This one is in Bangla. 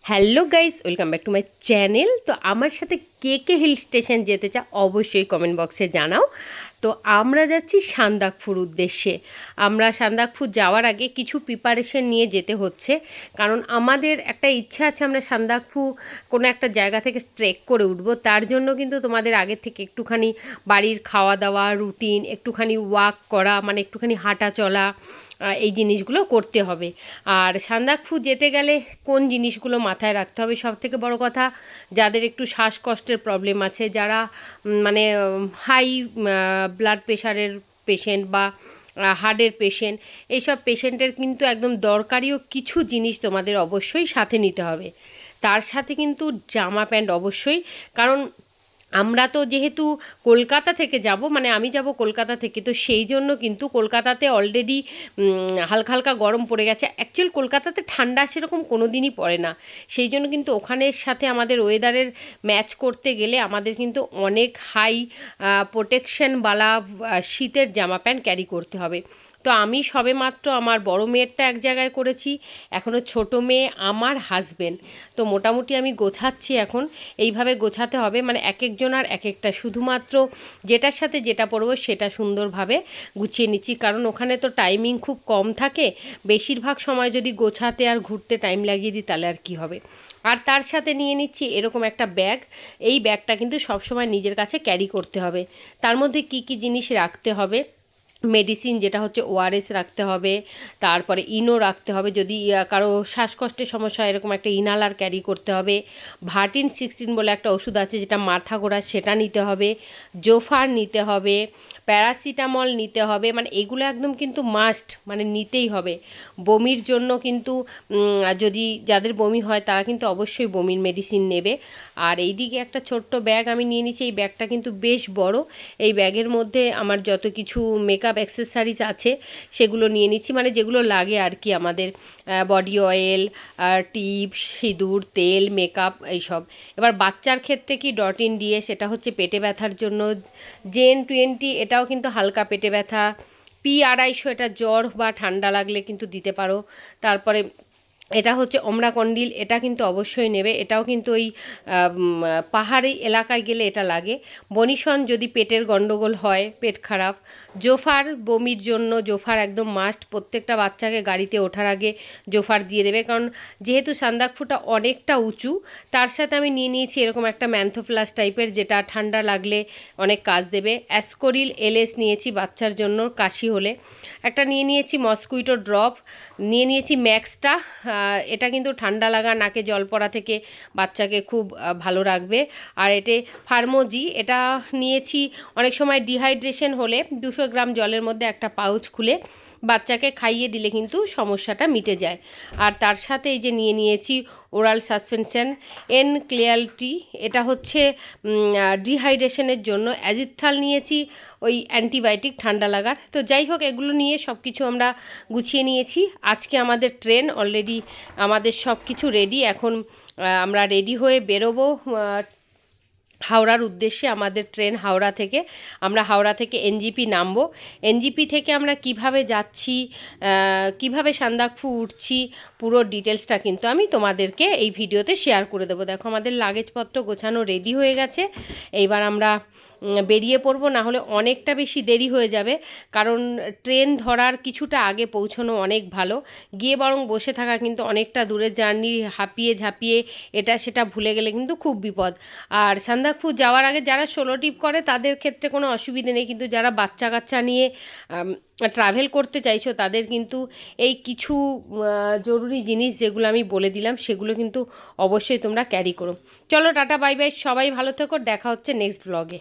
Hello guys, welcome back to my channel. তো আমার সাথে কে কে হিল স্টেশন যেতে চাও অবশ্যই কমেন্ট বক্সে জানাও। তো আমরা যাচ্ছি সান্দাকফুর উদ্দেশ্যে। আমরা সান্দাকফুর যাওয়ার আগে কিছু প্রিপারেশন নিয়ে যেতে হচ্ছে, কারণ আমাদের একটা ইচ্ছা আছে আমরা সান্দাকফু কোনো একটা জায়গা থেকে ট্রেক করে উঠবো। তার জন্য কিন্তু তোমাদের আগে থেকে একটুখানি বাড়ির খাওয়া দাওয়া রুটিন, একটুখানি ওয়াক করা, মানে একটুখানি হাঁটা চলা, এই জিনিসগুলো করতে হবে। আর সান্দাকফু যেতে গেলে কোন জিনিসগুলো মাথায় রাখতে হবে, সব থেকে বড় কথা যাদের একটু শ্বাসকষ্টের প্রবলেম আছে, যারা মানে হাই ব্লাড প্রেশারের পেশেন্ট বা হার্টের পেশেন্ট, এইসব পেশেন্টের কিন্তু একদম দরকারিও কিছু জিনিস তোমাদের অবশ্যই সাথে নিতে হবে। তার সাথে কিন্তু জামা প্যান্ট অবশ্যই, কারণ আমরা তো যেহেতু কলকাতা থেকে যাব, মানে আমি যাব কলকাতা থেকে, তো সেই জন্য কিন্তু কলকাতাতে অলরেডি হালকা হালকা গরম পড়ে গেছে। অ্যাকচুয়াল কলকাতাতে ঠান্ডা সেরকম কোনো দিনই পড়ে না, সেই জন্য কিন্তু ওখানের সাথে আমাদের ওয়েদারের ম্যাচ করতে গেলে আমাদের কিন্তু অনেক হাই প্রোটেকশনওয়ালা শীতের জামা প্যান্ট ক্যারি করতে হবে। তো আমি সবেমাত্র আমার বড় মেয়েরটা এক জায়গায় করেছি, এখনও ছোট মেয়ে, আমার হাজবেন্ড। তো মোটামুটি আমি গোছাচ্ছি এখন, এইভাবে গোছাতে হবে, মানে এক একজন আর এক একটা, শুধুমাত্র যেটার সাথে যেটা পরবো সেটা সুন্দরভাবে গুছিয়ে নিচ্ছি, কারণ ওখানে তো টাইমিং খুব কম থাকে। বেশিরভাগ সময় যদি গোছাতে আর ঘুরতে টাইম লাগিয়ে দিই তাহলে আর কি হবে। আর তার সাথে নিয়ে নিচ্ছি এরকম একটা ব্যাগ। এই ব্যাগটা কিন্তু সবসময় নিজের কাছে ক্যারি করতে হবে। তার মধ্যে কি কি জিনিস রাখতে হবে, মেডিসিন যেটা হচ্ছে ওআরএস রাখতে হবে, তারপরে ইনো রাখতে হবে, যদি কারো শ্বাসকষ্টের সমস্যা এরকম একটা ইনহালার ক্যারি করতে হবে, ভার্টিন 16 বলে একটা ওষুধ আছে যেটা মাথা ঘোরা, সেটা নিতে হবে, জোফার নিতে হবে, প্যারাসিটামল নিতে হবে, মানে এগুলো একদম কিন্তু মাস্ট, মানে নিতেই হবে। বমির জন্য কিন্তু যদি যাদের বমি হয় তারা কিন্তু অবশ্যই বমির মেডিসিন নেবে। আর এইদিকে একটা ছোট্ট ব্যাগ আমি নিয়ে নিচ্ছি, এই ব্যাগটা কিন্তু বেশ বড়। এই ব্যাগের মধ্যে আমার যত কিছু মেকআপ অ্যাক্সেসরিজ আছে সেগুলো নিয়ে নিচ্ছি, মানে যেগুলো লাগে আর কি আমাদের, বডি অয়েল, টিপ, সিঁদুর, তেল, মেকআপ, এইসব। এবার বাচ্চার ক্ষেত্রে কি ডট-ইন দিয়ে, সেটা হচ্ছে পেটে ব্যথার জন্য, জেন 20 এটাও কিন্তু হালকা পেটে ব্যথা, P250 এটা জ্বর বা ঠান্ডা লাগলে কিন্তু দিতে পারো। তারপরে এটা হচ্ছে ওমরাকন্ডিল, এটা কিন্তু অবশ্যই নেবে, এটাও কিন্তু ওই পাহাড়ি এলাকায় গেলে এটা লাগে। বনিশন যদি পেটের গন্ডগোল হয়, পেট খারাপ। জোফার বমির জন্য, জোফার একদম মাস্ট, প্রত্যেকটা বাচ্চাকে গাড়িতে ওঠার আগে জোফার দিয়ে দেবে, কারণ যেহেতু সান্দাকফুটা অনেকটা উঁচু। তার সাথে আমি নিয়ে নিয়েছি এরকম একটা ম্যান্থোপ্লাস টাইপের, যেটা ঠান্ডা লাগলে অনেক কাজ দেবে। অ্যাসকোরিল এলএস নিয়েছি বাচ্চার জন্য কাশি হলে। একটা নিয়ে নিয়েছি মসকুইটো ড্রপ, নিয়ে নিয়েছি ম্যাক্সটা, এটা কিন্তু ঠান্ডা লাগা, নাকে জল পড়া থেকে বাচ্চাকে খুব ভালো রাখবে। আর এতে ফার্মোজি, এটা নিয়েছি অনেক সময় ডিহাইড্রেশন হলে 200 গ্রাম জলের মধ্যে একটা পাউচ খুলে বাচ্চাকে খাইয়ে দিলে কিন্তু সমস্যাটা মিটে যায়। আর তার সাথে এই যে নিয়ে নিয়েছি ওরাল সাসপেনশন এন ক্লিয়ারিটি, এটা হচ্ছে ডিহাইড্রেশনের জন্য। অ্যাজিথ্রাল নিয়েছি, ওই অ্যান্টিবায়োটিক ঠান্ডা লাগার। তো যাই হোক, এগুলো নিয়ে সব কিছু আমরা গুছিয়ে নিয়েছি। আজকে আমাদের ট্রেন অলরেডি, আমাদের সব কিছু রেডি। এখন আমরা রেডি হয়ে বেরোবো হাওড়ার উদ্দেশ্যে। আমাদের ট্রেন হাওড়া থেকে, আমরা হাওড়া থেকে এনজিপি নামবো। এনজিপি থেকে আমরা কিভাবে যাচ্ছি, কিভাবে সান্দাকফু উঠছি, পুরো ডিটেলসটা কিন্তু আমি তোমাদেরকে এই ভিডিওতে শেয়ার করে দেবো। দেখো আমাদের লাগেজপত্র গোছানো রেডি হয়ে গেছে, এইবার আমরা বেরিয়ে পড়বো, না হলে অনেকটা বেশি দেরি হয়ে যাবে। কারণ ট্রেন ধরার কিছুটা আগে পৌঁছানো অনেক ভালো, গিয়ে বরং বসে থাকা কিন্তু অনেকটা দূরের জার্নি, হাঁপিয়ে ঝাঁপিয়ে এটা সেটা ভুলে গেলে কিন্তু খুব বিপদ। আর সান্দাকফু যাওয়ার আগে যারা সোলো ট্রিপ করে তাদের ক্ষেত্রে কোনো অসুবিধে নেই, কিন্তু যারা বাচ্চা কাচ্চা নিয়ে ট্রাভেল করতে চাইছো তাদের কিন্তু এই কিছু জরুরি জিনিস যেগুলো আমি বলে দিলাম সেগুলো কিন্তু অবশ্যই তোমরা ক্যারি করো। চলো টাটা বাই বাই, সবাই ভালো থেকো, দেখা হচ্ছে নেক্সট ব্লগে।